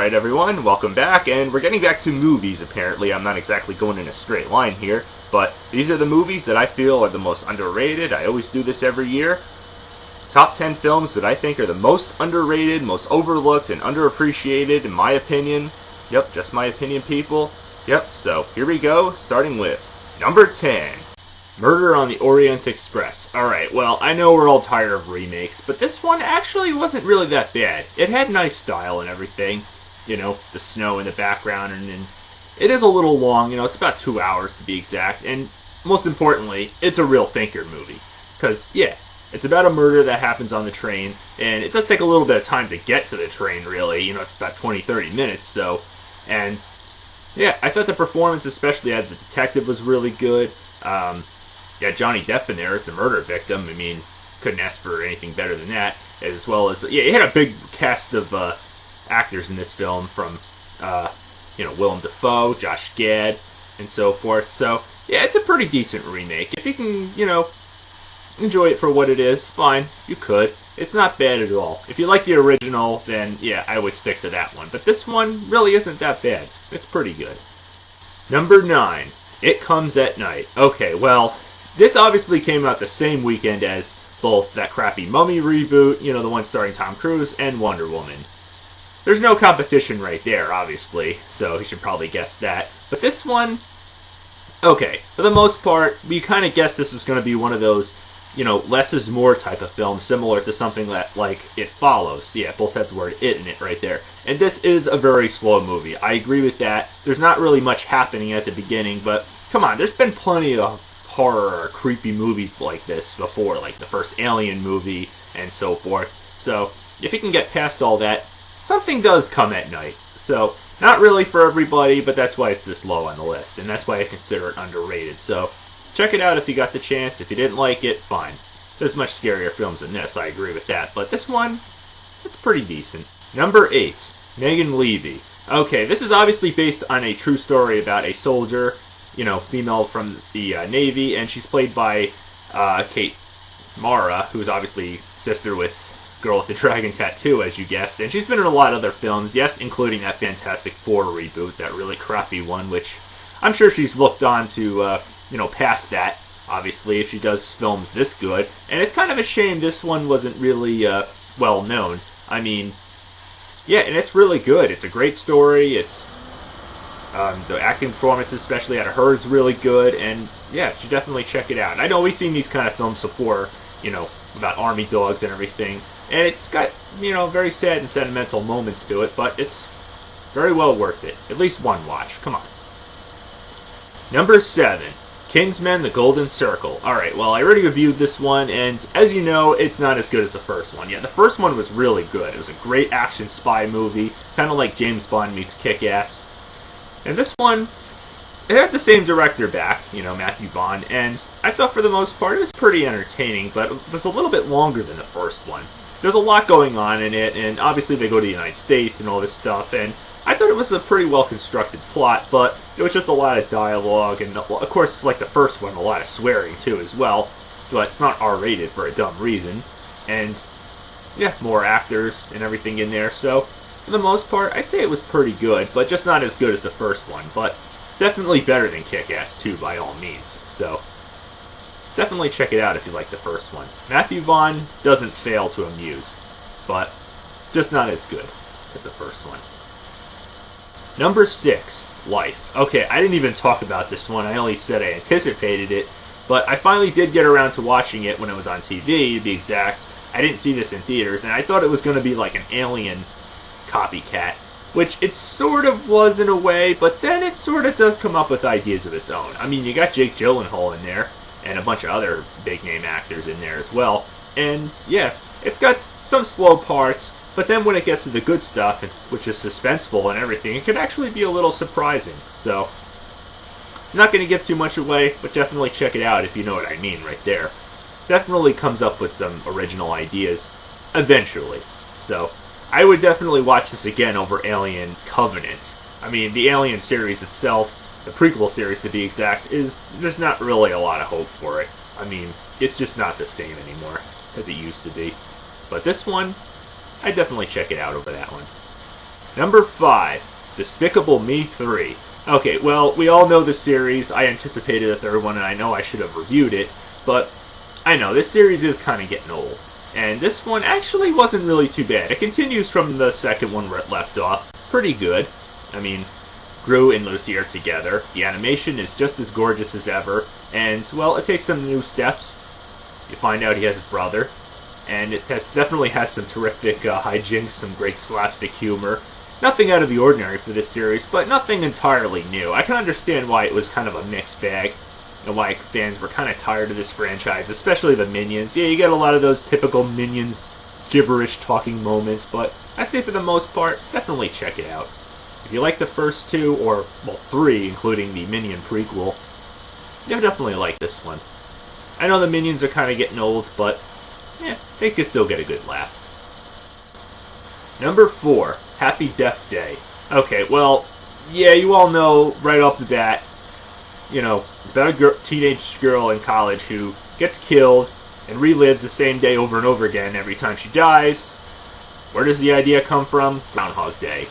Alright everyone, welcome back, and we're getting back to movies apparently. I'm not exactly going in a straight line here, but these are the movies that I feel are the most underrated. I always do this every year. Top 10 films that I think are the most underrated, most overlooked, and underappreciated in my opinion. Yep, just my opinion, people. Yep, so here we go, starting with number 10. Murder on the Orient Express. Alright, well, I know we're all tired of remakes, but this one actually wasn't really that bad. It had nice style and everything. You know, the snow in the background, and it is a little long, you know, it's about 2 hours to be exact, and most importantly, it's a real thinker movie. Because, yeah, it's about a murder that happens on the train, and it does take a little bit of time to get to the train, really. You know, it's about 20-30 minutes, so, and, yeah, I thought the performance, especially as the detective, was really good. Yeah, Johnny Depp in there as the murder victim. I mean, couldn't ask for anything better than that. As well as, yeah, he had a big cast of actors in this film from, you know, Willem Dafoe, Josh Gad, and so forth. So, yeah, it's a pretty decent remake. If you can, you know, enjoy it for what it is, fine, you could. It's not bad at all. If you like the original, then, yeah, I would stick to that one. But this one really isn't that bad. It's pretty good. Number 9. It Comes at Night. Okay, well, this obviously came out the same weekend as both that crappy Mummy reboot, you know, the one starring Tom Cruise, and Wonder Woman. There's no competition right there, obviously, so you should probably guess that. But this one, okay, for the most part, we kind of guessed this was going to be one of those, you know, less is more type of films, similar to something that, like, It Follows. Yeah, both have the word it in it right there. And this is a very slow movie. I agree with that. There's not really much happening at the beginning, but come on, there's been plenty of horror or creepy movies like this before, like the first Alien movie and so forth. So, if you can get past all that, something does come at night. So, not really for everybody, but that's why it's this low on the list, and that's why I consider it underrated. So, check it out if you got the chance. If you didn't like it, fine. There's much scarier films than this, I agree with that. But this one, it's pretty decent. Number 8. Megan Levy. Okay, this is obviously based on a true story about a soldier, you know, female from the Navy, and she's played by Kate Mara, who's obviously sister with Girl with the Dragon Tattoo, as you guessed, and she's been in a lot of other films, yes, including that Fantastic Four reboot, that really crappy one, which I'm sure she's looked on to, you know, past that, obviously, if she does films this good, and it's kind of a shame this one wasn't really well known. I mean, yeah, and it's really good. It's a great story. It's the acting performance, especially out of her, is really good, and yeah, you should definitely check it out. I know we've seen these kind of films before, you know, about army dogs and everything, and it's got, you know, very sad and sentimental moments to it, but it's very well worth it. At least one watch. Come on. Number 7. Kingsman: The Golden Circle. Alright, well, I already reviewed this one, and as you know, it's not as good as the first one. Yeah, the first one was really good. It was a great action spy movie, kind of like James Bond meets Kick-Ass. And this one, it had the same director back, you know, Matthew Vaughn, and I thought for the most part it was pretty entertaining, but it was a little bit longer than the first one. There's a lot going on in it, and obviously they go to the United States and all this stuff, and I thought it was a pretty well-constructed plot, but it was just a lot of dialogue, and of course, like the first one, a lot of swearing too as well, but it's not R-rated for a dumb reason, and yeah, more actors and everything in there, so for the most part, I'd say it was pretty good, but just not as good as the first one, but definitely better than Kick-Ass 2 by all means, so definitely check it out if you like the first one. Matthew Vaughn doesn't fail to amuse, but just not as good as the first one. Number 6, Life. Okay, I didn't even talk about this one, I only said I anticipated it, but I finally did get around to watching it when it was on TV, to be exact. I didn't see this in theaters, and I thought it was going to be like an Alien copycat, which it sort of was in a way, but then it sort of does come up with ideas of its own. I mean, you got Jake Gyllenhaal in there, and a bunch of other big-name actors in there as well, and yeah, it's got some slow parts, but then when it gets to the good stuff, which is suspenseful and everything, it can actually be a little surprising, so I'm not going to give too much away, but definitely check it out if you know what I mean right there. Definitely comes up with some original ideas, eventually, so I would definitely watch this again over Alien Covenant. I mean, the Alien series itself, the prequel series to be exact, there's not really a lot of hope for it. I mean, it's just not the same anymore as it used to be. But this one, I'd definitely check it out over that one. Number 5, Despicable Me 3. Okay, well, we all know the series. I anticipated a third one, and I know I should have reviewed it, but I know, this series is kind of getting old. And this one actually wasn't really too bad. It continues from the second one where it left off. Pretty good. I mean, Gru and Lucy are together. The animation is just as gorgeous as ever. And, well, it takes some new steps. You find out he has a brother. And it definitely has some terrific hijinks, some great slapstick humor. Nothing out of the ordinary for this series, but nothing entirely new. I can understand why it was kind of a mixed bag, and why fans were kind of tired of this franchise, especially the Minions. Yeah, you get a lot of those typical Minions gibberish talking moments, but I'd say for the most part, definitely check it out. If you like the first two, or, well, 3, including the Minion prequel, you'll definitely like this one. I know the Minions are kind of getting old, but, yeah, they could still get a good laugh. Number 4, Happy Death Day. Okay, well, yeah, you all know right off the bat, you know, it's about a teenage girl in college who gets killed and relives the same day over and over again every time she dies. Where does the idea come from? Groundhog Day.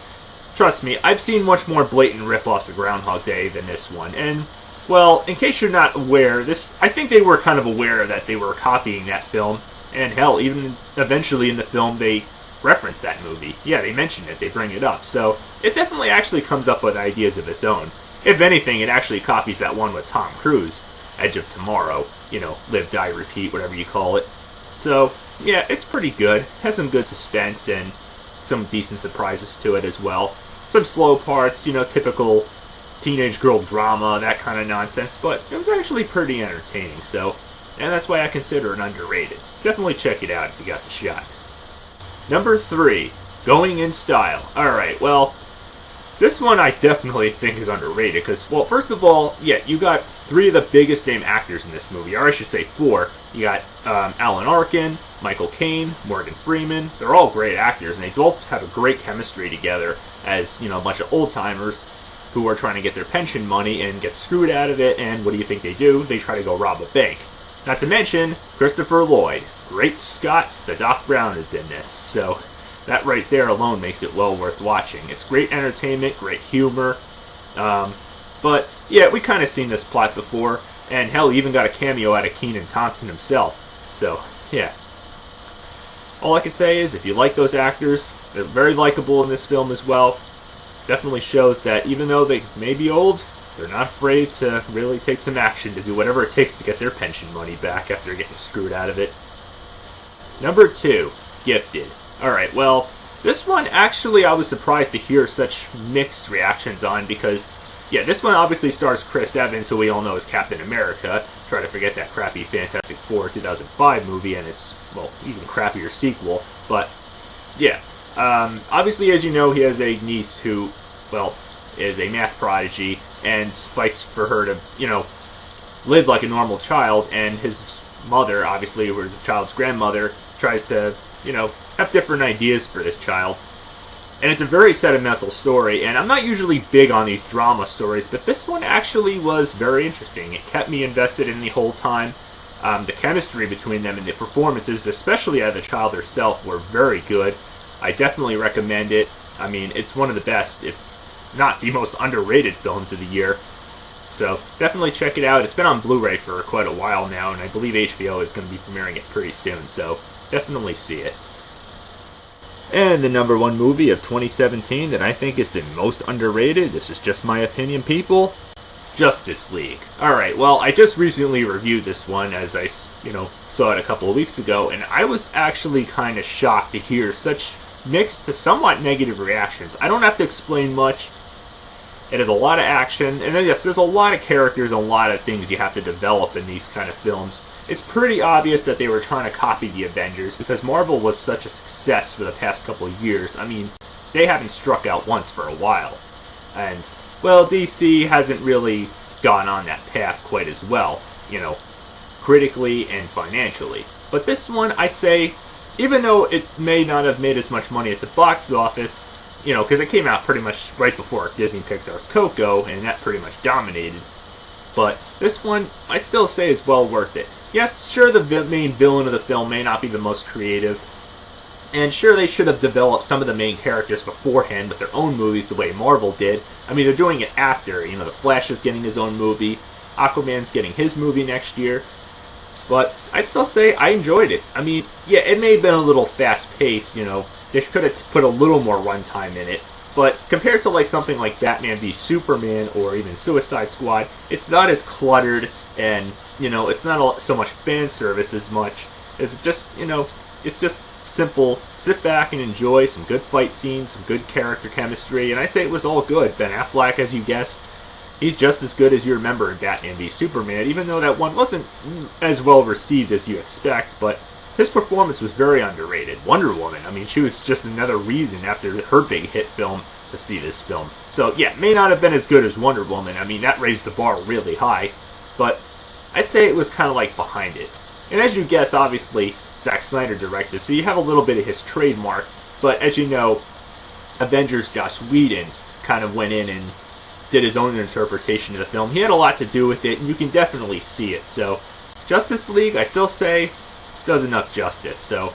Trust me, I've seen much more blatant rip-offs of Groundhog Day than this one, and, well, in case you're not aware, I think they were kind of aware that they were copying that film, and hell, even eventually in the film they reference that movie. Yeah, they mention it, they bring it up, so it definitely actually comes up with ideas of its own. If anything, it actually copies that one with Tom Cruise, Edge of Tomorrow, you know, Live, Die, Repeat, whatever you call it. So, yeah, it's pretty good, has some good suspense and some decent surprises to it as well. Some slow parts, you know, typical teenage girl drama, that kind of nonsense, but it was actually pretty entertaining, so, and that's why I consider it underrated. Definitely check it out if you got the shot. Number 3, Going in Style. Alright, well, this one I definitely think is underrated, because, well, first of all, yeah, you got 3 of the biggest name actors in this movie, or I should say 4. You got Alan Arkin, Michael Caine, Morgan Freeman. They're all great actors, and they both have a great chemistry together as, you know, a bunch of old-timers who are trying to get their pension money and get screwed out of it, and what do you think they do? They try to go rob a bank. Not to mention, Christopher Lloyd. Great Scott, the Doc Brown is in this, so that right there alone makes it well worth watching. It's great entertainment, great humor, but yeah, we kind of seen this plot before, and hell, even got a cameo out of Kenan Thompson himself, so yeah. All I can say is, if you like those actors, they're very likable in this film as well. Definitely shows that even though they may be old, they're not afraid to really take some action to do whatever it takes to get their pension money back after getting screwed out of it. Number 2, Gifted. Alright, well, this one actually I was surprised to hear such mixed reactions on because, yeah, this one obviously stars Chris Evans, who we all know as Captain America. Try to forget that crappy Fantastic Four 2005 movie and its, well, even crappier sequel. But, yeah, obviously, as you know, he has a niece who, well, is a math prodigy and fights for her to, you know, live like a normal child, and his mother, obviously, or the child's grandmother, tries to, you know, have different ideas for this child. And it's a very sentimental story, and I'm not usually big on these drama stories, but this one actually was very interesting. It kept me invested in the whole time. The chemistry between them and the performances, especially out of the child herself, were very good. I definitely recommend it. I mean, it's one of the best, if not the most underrated films of the year. So, definitely check it out. It's been on Blu-ray for quite a while now, and I believe HBO is going to be premiering it pretty soon, so definitely see it. And the number 1 movie of 2017 that I think is the most underrated, this is just my opinion, people, Justice League. Alright, well, I just recently reviewed this one, as I, you know, saw it a couple of weeks ago, and I was actually kind of shocked to hear such mixed to somewhat negative reactions. I don't have to explain much. It has a lot of action, and then yes, there's a lot of characters, a lot of things you have to develop in these kind of films. It's pretty obvious that they were trying to copy the Avengers, because Marvel was such a success for the past couple of years. I mean, they haven't struck out once for a while. And, well, DC hasn't really gone on that path quite as well, you know, critically and financially. But this one, I'd say, even though it may not have made as much money at the box office, you know, because it came out pretty much right before Disney Pixar's Coco, and that pretty much dominated. But this one, I'd still say is well worth it. Yes, sure, the main villain of the film may not be the most creative, And sure, they should have developed some of the main characters beforehand with their own movies the way Marvel did. I mean, they're doing it after. You know, the Flash is getting his own movie. Aquaman's getting his movie next year. But I'd still say I enjoyed it. I mean, yeah, it may have been a little fast-paced, you know. They could have put a little more runtime in it. But compared to like something like Batman v Superman or even Suicide Squad, it's not as cluttered and, you know, it's not so much fan service as much as just, you know, it's just simple. Sit back and enjoy some good fight scenes, some good character chemistry, and I'd say it was all good. Ben Affleck, as you guessed, he's just as good as you remember in Batman v Superman, even though that one wasn't as well received as you expect, but his performance was very underrated. Wonder Woman, I mean, she was just another reason after her big hit film to see this film. So yeah, may not have been as good as Wonder Woman. I mean, that raised the bar really high, but I'd say it was kind of like behind it. And as you guess, obviously, Zack Snyder directed, so you have a little bit of his trademark, but as you know, Avengers Joss Whedon kind of went in and did his own interpretation of the film. He had a lot to do with it, and you can definitely see it. So, Justice League, I'd still say, does enough justice. So,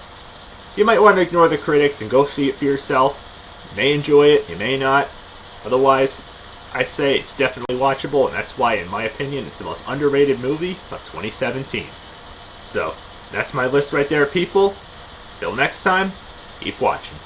you might want to ignore the critics and go see it for yourself. You may enjoy it, you may not. Otherwise, I'd say it's definitely watchable, and that's why, in my opinion, it's the most underrated movie of 2017. So, that's my list right there, people. Till next time, keep watching.